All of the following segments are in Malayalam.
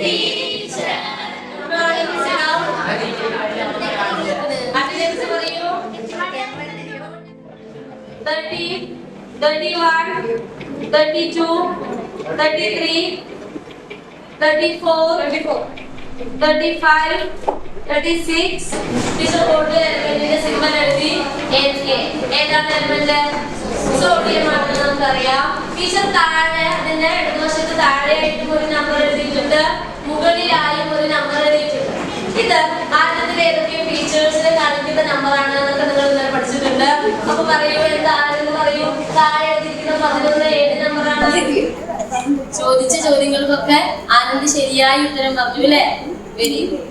Teacher. Good morning, sit down. Attendance പറയൂ. 30, 31, 32, 33, 34, 35, 36. ടീച്ചർ ബോർഡ് എലമെന്റിന്റെ സിമ്പൽ എഴുതി. ഏതാണ് എലമെന്റ്? സോഡിയം ആണെന്ന് നമുക്കറിയാം. ടീച്ചർ താഴെ അതിന്റെ ഇടതുവശത്ത് താഴെയായിട്ടും ഒരു നമ്പർ എഴുതിയിട്ടുണ്ട്, മുകളിലായും ഒരു നമ്പർ എഴുതിയിട്ടുണ്ട്. ഇത് ആറ്റത്തിൽ ഏതൊക്കെ ഫീച്ചേഴ്സിനെ കാണിക്കുന്ന നമ്പറാണ് എന്നൊക്കെ നിങ്ങൾ ഇന്നലെ പഠിച്ചിട്ടുണ്ട്. അപ്പൊ പറയൂ, എന്താണെന്ന് പറയൂ. താഴെ എഴുതിയിരിക്കുന്ന 11 ഏത് നമ്പറാണ്? ചോദിച്ച ചോദ്യങ്ങൾക്കൊക്കെ ആനന്ദ് ശരിയായ ഉത്തരം പറഞ്ഞു അല്ലേ? Very good.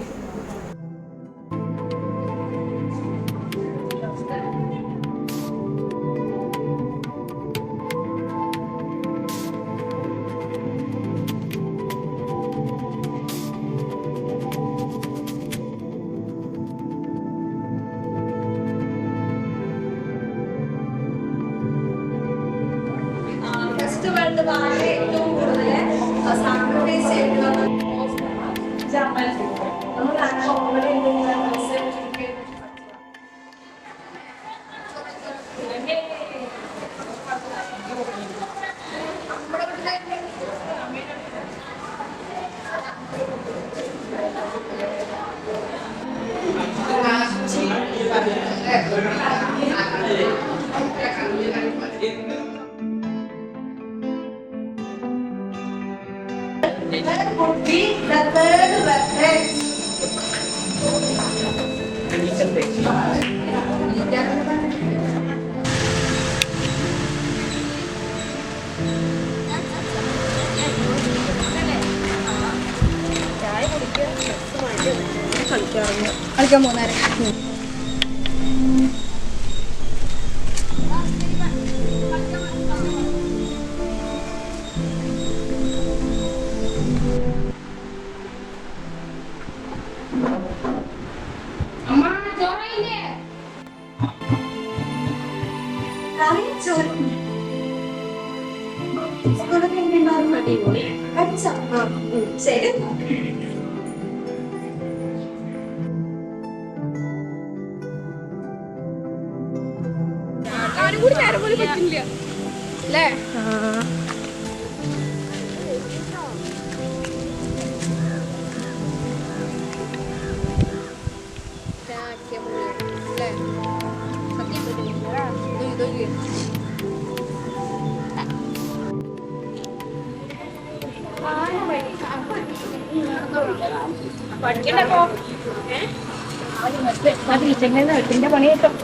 ഏറ്റവും കൂടുതൽ സാക്രിഫൈസ് ചെയ്തിട്ടുള്ള would be the third reference. കളിക്കാൻ പോകുന്നേരം ശരി. കൂടി നേരം പോലെ പറ്റില്ല അല്ലേ? പഠിക്കണ്ടപ്പോ ടീച്ചറിന്റെ പണി കിട്ടും.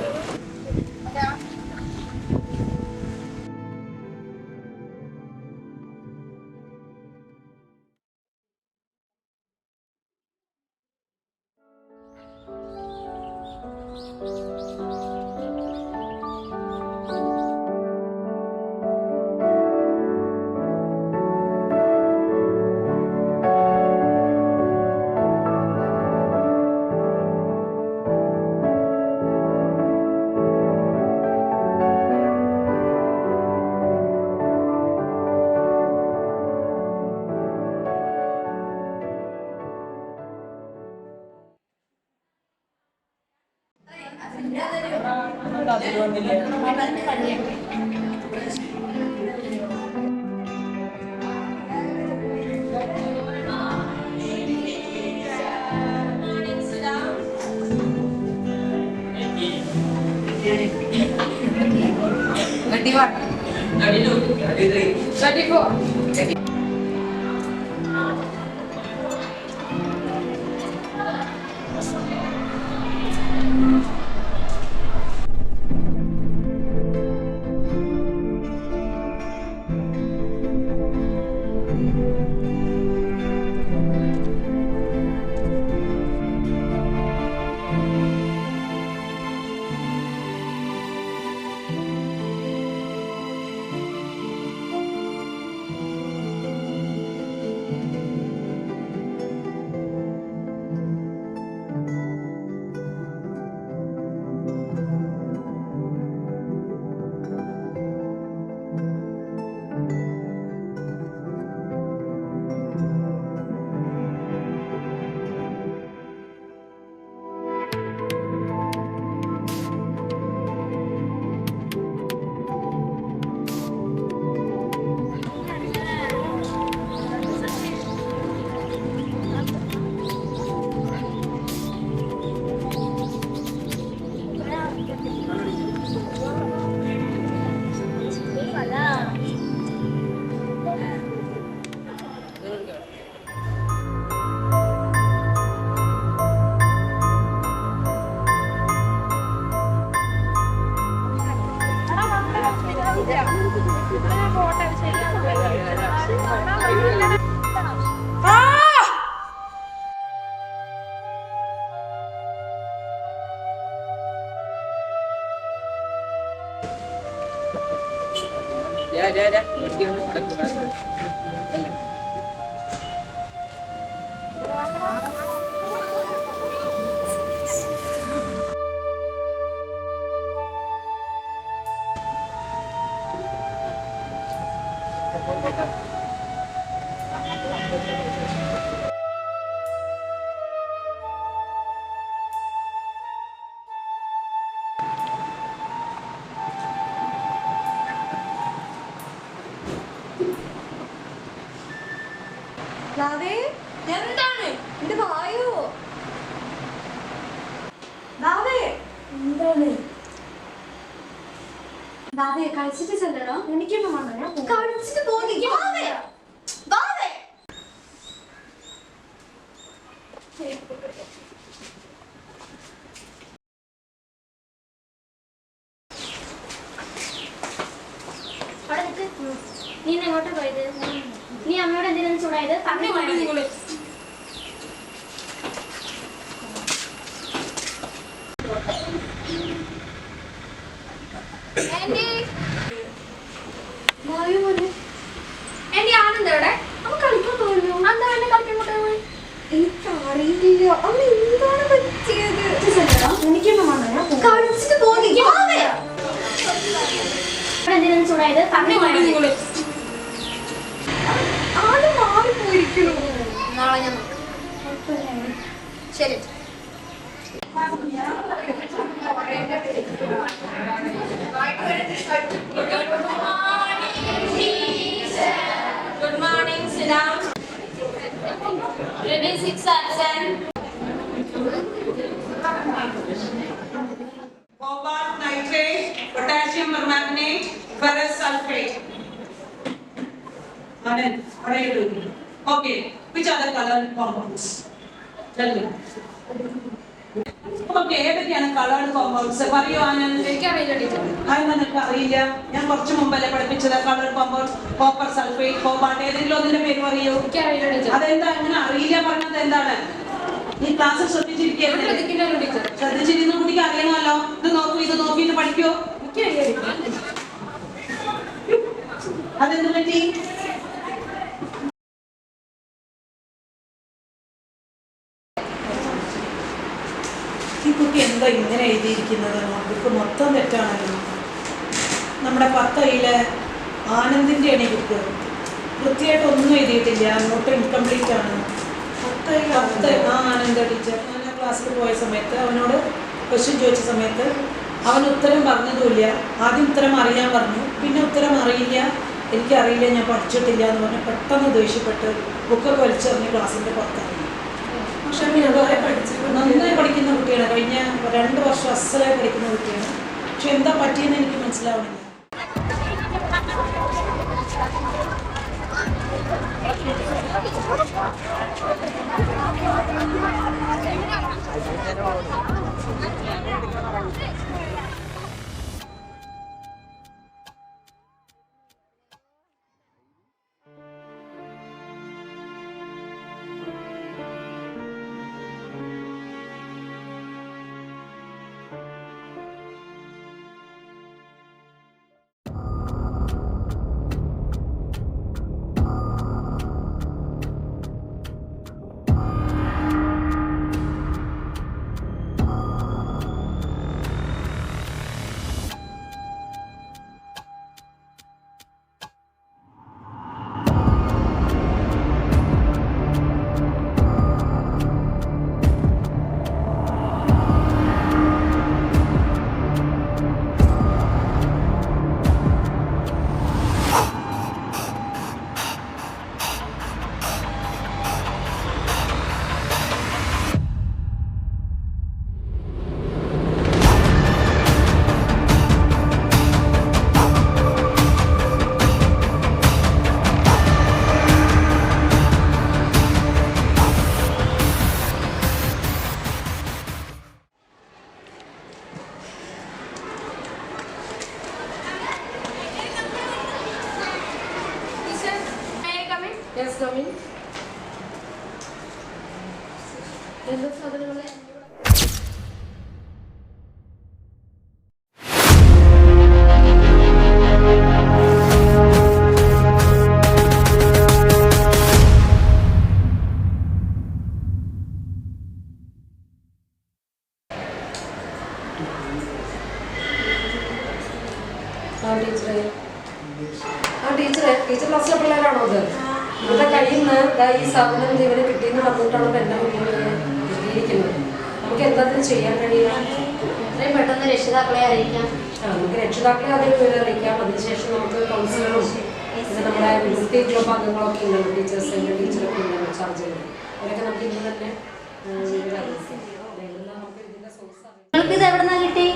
എന്താണ് എന്റെ വായോ ദാവേ എന്താണ് ദാവേ കഴിച്ചിട്ട് ചെല്ലണോ എനിക്കൊന്നും വേണ്ട ഞാൻ കഴിച്ചിട്ട് പോയി ദാവേ ദാവേ നീ എങ്ങോട്ടാ പോയത്? നീ അമ്മയോട് എന്തിനാണ് ചൂടായത്? പറഞ്ഞു പോയത്. എന്റെ ആനന്ദ എവിടെ? അവൻ കളിക്കാൻ പോയല്ലോ. എന്താ എന്നെ കളിക്കാൻ പോയി? എനിക്കറിയില്ല അവൻ എന്താണ് പറ്റിയത്. എനിക്കൊന്നും വേണ്ട ഞാൻ കഴിച്ചിട്ട് പോയി എന്തിനാണ് ചൂടായത്? പറഞ്ഞു പോയത്. ആള് മാറിപ്പോയിരിക്കണു. നാളെ ഞാൻ ശരി Good morning, sit down. Ready, 6 absent. Cobalt nitrate, potassium permanganate, ferrous sulfate. Anand, what are you doing? Okay, which are the colored compounds? Tell me. Okay, ഏതൊക്കെയാണ് കളേർഡ് കോമ്പൗണ്ട്സ് പറയൂ ആനന്ദ്. എനിക്കറിയില്ല ടീച്ചർ. അത് നിനക്ക് അറിയില്ല. ഞാൻ കുറച്ച് മുമ്പല്ലേ പഠിപ്പിച്ചത് coloured compounds. Copper sulphate, cobalt, ഏതെങ്കിലും ഒന്നിന്റെ പേര് പറയൂ. എനിക്കറിയില്ല ടീച്ചർ. അതെന്താ അങ്ങനെ അറിയില്ല പറഞ്ഞത് എന്താണ്? നീ ക്ലാസ് ശ്രദ്ധിച്ചിരിക്കുകയല്ലേ? ടീച്ചർ ശ്രദ്ധിച്ചിരുന്ന കുട്ടിക്ക് അറിയണമല്ലോ. ഇത് നോക്കിയിട്ട് പഠിക്കോ. അതെന്ത് പറ്റി? ഈ കുട്ടി എന്താ ഇങ്ങനെ എഴുതിയിരിക്കുന്നത്? ബുക്ക് മൊത്തം തെറ്റാണല്ലോ. നമ്മുടെ 10 ആനന്ദിന്റെ ബുക്ക് കൃത്യമായിട്ട് ഒന്നും എഴുതിയിട്ടില്ല. നോട്ട് ഇൻകംപ്ലീറ്റ് ആണ്. 10 ആനന്ദ ടീച്ചർ ഞാൻ ക്ലാസ്സിൽ പോയ സമയത്ത് അവനോട് ക്വസ്റ്റ്യൻ ചോദിച്ച സമയത്ത് അവൻ ഉത്തരം പറഞ്ഞതുമില്ല. ആദ്യം ഉത്തരം അറിയാൻ പറഞ്ഞു, പിന്നെ ഉത്തരം അറിയില്ല, എനിക്കറിയില്ല, ഞാൻ പഠിച്ചിട്ടില്ല എന്ന് പറഞ്ഞ് പെട്ടെന്ന് ദേഷ്യപ്പെട്ട് ബുക്കൊക്കെ വലിച്ചെറിഞ്ഞ് ക്ലാസ്സിൻ്റെ പുറത്തിറങ്ങി. പക്ഷെ നന്നായി പഠിക്കുന്ന കുട്ടിയാണ്. കഴിഞ്ഞ 2 വർഷം അസലായി പഠിക്കുന്ന കുട്ടിയാണ്. പക്ഷെ എന്താ പറ്റിയെന്ന് എനിക്ക് മനസ്സിലാവണില്ല. Yes, come in. എന്താ സാധനങ്ങളെ ടീച്ചർ ക്ലാസ്സിലെ പിള്ളേരാണോ അത്? ഇവിടെ കഴിയുന്ന ഈ സാധനം ഇവന് കിട്ടിയെന്ന് പറഞ്ഞിട്ടാണ് എന്നെ കിട്ടിയിരിക്കുന്നത്. നമുക്ക് എന്തായാലും ചെയ്യാൻ കഴിയുക? എത്രയും പെട്ടെന്ന് രക്ഷിതാക്കളെ അറിയിക്കാം. നമുക്ക് രക്ഷിതാക്കളെ അതിൽ വിവരം അറിയിക്കാം. അതിനുശേഷം നമുക്ക് കൗൺസിലറും പിന്നെ നമ്മുടെ സ്റ്റേറ്റ് ഗ്രൂപ്പ് അംഗങ്ങളൊക്കെ ഉണ്ടല്ലോ, ടീച്ചേഴ്സ് ടീച്ചറൊക്കെ ഉണ്ടല്ലോ ചാർജുകൾ. അവരൊക്കെ നമുക്ക് ഇന്ന് തന്നെ വിവരം അറിയിക്കാം. നമുക്ക് ഇതിൻ്റെ സോഴ്സ് അറിയാം. നിങ്ങൾക്കിത് എവിടെ നിന്നാണ് കിട്ടി?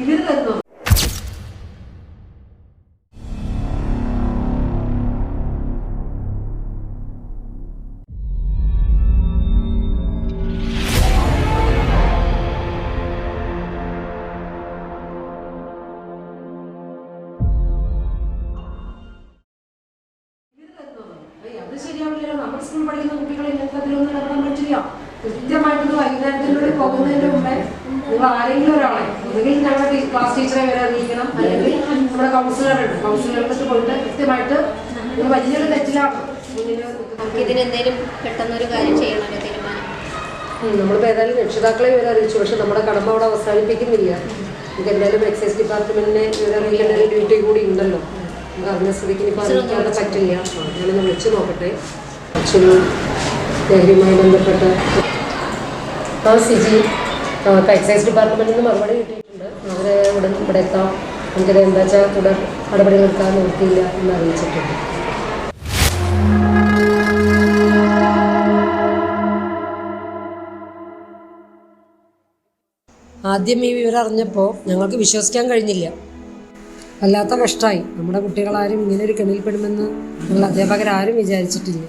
ഇവർ തരുന്നു. അത് ശരിയാവില്ലല്ലോ. നമ്മുടെ സ്കൂളിൽ പഠിക്കുന്ന കുട്ടികളെ ഇങ്ങനത്തെ അതിലൊന്നും ഇടപെടാൻ പറ്റില്ല. കൃത്യമായിട്ട് വൈകുന്നേരത്തിനുള്ളിൽ പോകുന്നതിന്റെ മുമ്പേ നിങ്ങൾ ആരെങ്കിലും ഒരാളെ ഒന്നുകിൽ ഞങ്ങളുടെ ക്ലാസ് ടീച്ചറെ വരെ അറിയിക്കണം, അല്ലെങ്കിൽ നമ്മുടെ കൗൺസിലറുണ്ട്, കൗൺസിലറിട്ട് പോയിട്ട് കൃത്യമായിട്ട് ഇത് വലിയൊരു തെറ്റിലാണ്. ഇതിനെന്തേലും പെട്ടെന്നൊരു കാര്യം ചെയ്യണമല്ലോ തീരുമാനം. നമ്മളിപ്പോൾ ഏതായാലും രക്ഷിതാക്കളെ വിവരം അറിയിച്ചു. പക്ഷെ നമ്മുടെ കടമ അവിടെ അവസാനിപ്പിക്കുന്നില്ല. നമുക്ക് എന്തായാലും എക്സൈസ് ഡിപ്പാർട്ട്മെന്റിനെ വിവരം അറിയിക്കേണ്ട ഒരു ഡ്യൂട്ടി കൂടി ഉണ്ടല്ലോ. നമുക്ക് അറിഞ്ഞ സ്ഥിതിക്ക് ഇനിയിപ്പോൾ അറിയിക്കാതെ പറ്റില്ല. ഞാനൊന്ന് വിളിച്ചു നോക്കട്ടെ. അച്ഛനും ലഹരിയുമായി ബന്ധപ്പെട്ട സിജി ഇപ്പോൾ എക്സൈസ് ഡിപ്പാർട്ട്മെന്റിൽ നിന്ന് മറുപടി കിട്ടിയിട്ടുണ്ട്. അവരെ ഇവിടെ എത്താം, നമുക്കത് എന്താ വെച്ചാൽ തുടർ നടപടികൾ എടുക്കാൻ നോക്കിയില്ല എന്ന് അറിയിച്ചിട്ടുണ്ട്. ആദ്യം ഈ വിവരം അറിഞ്ഞപ്പോൾ ഞങ്ങൾക്ക് വിശ്വസിക്കാൻ കഴിഞ്ഞില്ല. വല്ലാത്ത കഷ്ടമായി. നമ്മുടെ കുട്ടികളാരും ഇങ്ങനെ ഒരു കെണിയിൽപ്പെടുമെന്ന് ഞങ്ങൾ അധ്യാപകരാരും വിചാരിച്ചിട്ടില്ല.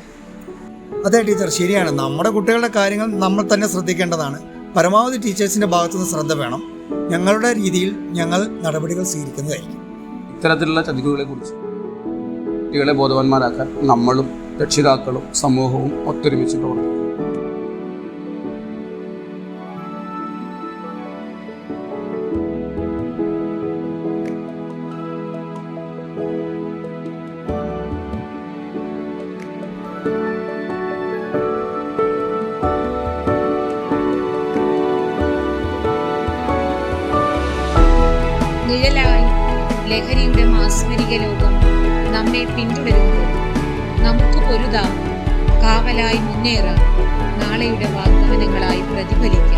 അതെ ടീച്ചർ, ശരിയാണ്. നമ്മുടെ കുട്ടികളുടെ കാര്യങ്ങൾ നമ്മൾ തന്നെ ശ്രദ്ധിക്കേണ്ടതാണ്. പരമാവധി ടീച്ചേഴ്സിൻ്റെ ഭാഗത്തുനിന്ന് ശ്രദ്ധ വേണം. ഞങ്ങളുടെ രീതിയിൽ ഞങ്ങൾ നടപടികൾ സ്വീകരിക്കുന്നതായിരിക്കും. ഇത്തരത്തിലുള്ള ചതിക്കുകളെക്കുറിച്ച് കുട്ടികളെ ബോധവാന്മാരാക്കാൻ നമ്മളും രക്ഷിതാക്കളും സമൂഹവും ഒത്തൊരുമിച്ച് പ്രവർത്തിക്കും. നിഴലായി ലഹരിയുടെ മാസ്മരിക ലോകം നമ്മെ പിന്തുടരുമ്പോൾ നമുക്ക് പൊരുതാം, കാവലായി മുന്നേറാം, നാളെയുടെ വാഗ്ദാനങ്ങളായി പ്രതിഫലിക്കാം.